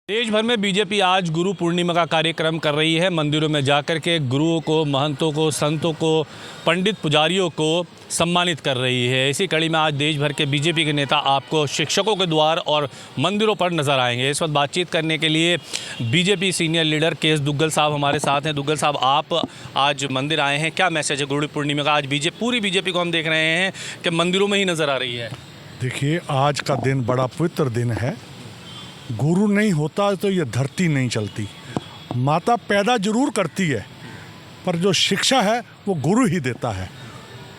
देश भर में बीजेपी आज गुरु पूर्णिमा का कार्यक्रम कर रही है। मंदिरों में जाकर के गुरुओं को, महंतों को, संतों को, पंडित पुजारियों को सम्मानित कर रही है। इसी कड़ी में आज देश भर के बीजेपी के नेता आपको शिक्षकों के द्वार और मंदिरों पर नजर आएंगे। इस वक्त बातचीत करने के लिए BJP senior leader KS. Duggal साहब हमारे साथ हैं। दुग्गल साहब, आप आज मंदिर आए हैं, क्या मैसेज है गुरु पूर्णिमा का? आज पूरी बीजेपी को हम देख रहे हैं कि मंदिरों में ही नजर आ रही है। देखिए, आज का दिन बड़ा पवित्र दिन है। गुरु नहीं होता तो ये धरती नहीं चलती। माता पैदा जरूर करती है, पर जो शिक्षा है वो गुरु ही देता है।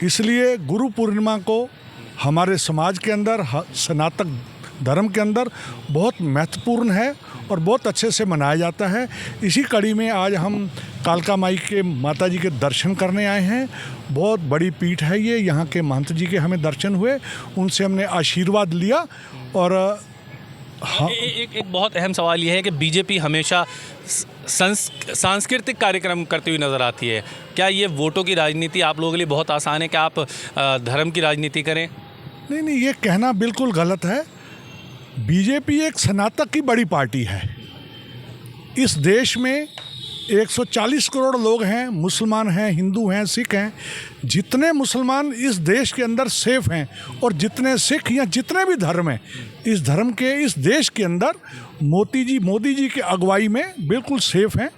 इसलिए गुरु पूर्णिमा को हमारे समाज के अंदर, सनातन धर्म के अंदर बहुत महत्वपूर्ण है और बहुत अच्छे से मनाया जाता है। इसी कड़ी में आज हम कालका माई के माता जी के दर्शन करने आए हैं। बहुत बड़ी पीठ है ये, यहाँ के महंत जी के हमें दर्शन हुए, उनसे हमने आशीर्वाद लिया। और हाँ, एक बहुत अहम सवाल ये है कि बीजेपी हमेशा सांस्कृतिक कार्यक्रम करती हुई नज़र आती है। क्या ये वोटों की राजनीति आप लोगों के लिए बहुत आसान है कि आप धर्म की राजनीति करें? नहीं, ये कहना बिल्कुल गलत है। बीजेपी एक सनातन की बड़ी पार्टी है। इस देश में 140 करोड़ लोग हैं, मुसलमान हैं, हिंदू हैं, सिख हैं। जितने मुसलमान इस देश के अंदर सेफ हैं और जितने सिख या जितने भी धर्म हैं इस धर्म के, इस देश के अंदर मोदी जी के अगुवाई में बिल्कुल सेफ हैं।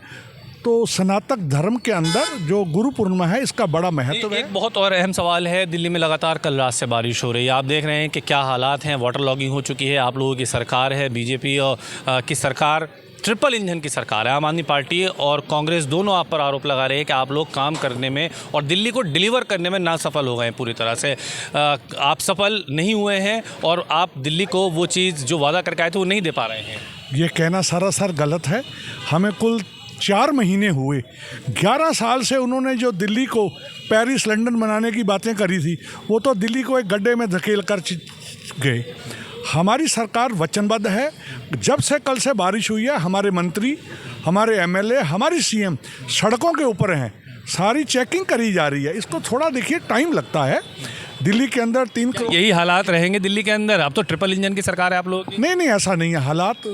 तो सनातन धर्म के अंदर जो गुरु पूर्णिमा है, इसका बड़ा महत्व है। एक बहुत और अहम सवाल है, दिल्ली में लगातार कल रात से बारिश हो रही है। आप देख रहे हैं कि क्या हालात हैं, वाटर लॉगिंग हो चुकी है। आप लोगों की सरकार है, बीजेपी और की सरकार ट्रिपल इंजन की सरकार है। आम आदमी पार्टी और कांग्रेस दोनों आप पर आरोप लगा रहे हैं कि आप लोग काम करने में और दिल्ली को डिलीवर करने में ना सफल हो गए हैं पूरी तरह से। आप सफल नहीं हुए हैं और आप दिल्ली को वो चीज़ जो वादा करके आए थे वो नहीं दे पा रहे हैं। ये कहना सरासर गलत है। हमें कुल 4 महीने हुए। 11 साल से उन्होंने जो दिल्ली को पेरिस लंदन बनाने की बातें करी थी, वो तो दिल्ली को एक गड्ढे में धकेल कर गए। हमारी सरकार वचनबद्ध है। जब से कल से बारिश हुई है, हमारे मंत्री, हमारे एमएलए, हमारी सीएम सड़कों के ऊपर हैं। सारी चेकिंग करी जा रही है। इसको थोड़ा देखिए, टाइम लगता है। दिल्ली के अंदर 3 करोड़ यही हालात रहेंगे दिल्ली के अंदर? अब तो ट्रिपल इंजन की सरकार है आप लोगों की। नहीं, ऐसा नहीं है। हालात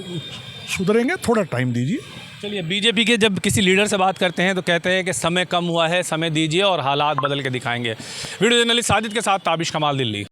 सुधरेंगे, थोड़ा टाइम दीजिए। चलिए, बीजेपी के जब किसी लीडर से बात करते हैं तो कहते हैं कि समय कम हुआ है, समय दीजिए और हालात बदल के दिखाएंगे। वीडियो जर्नलिस्ट साजिद के साथ ताबिश कमाल, दिल्ली।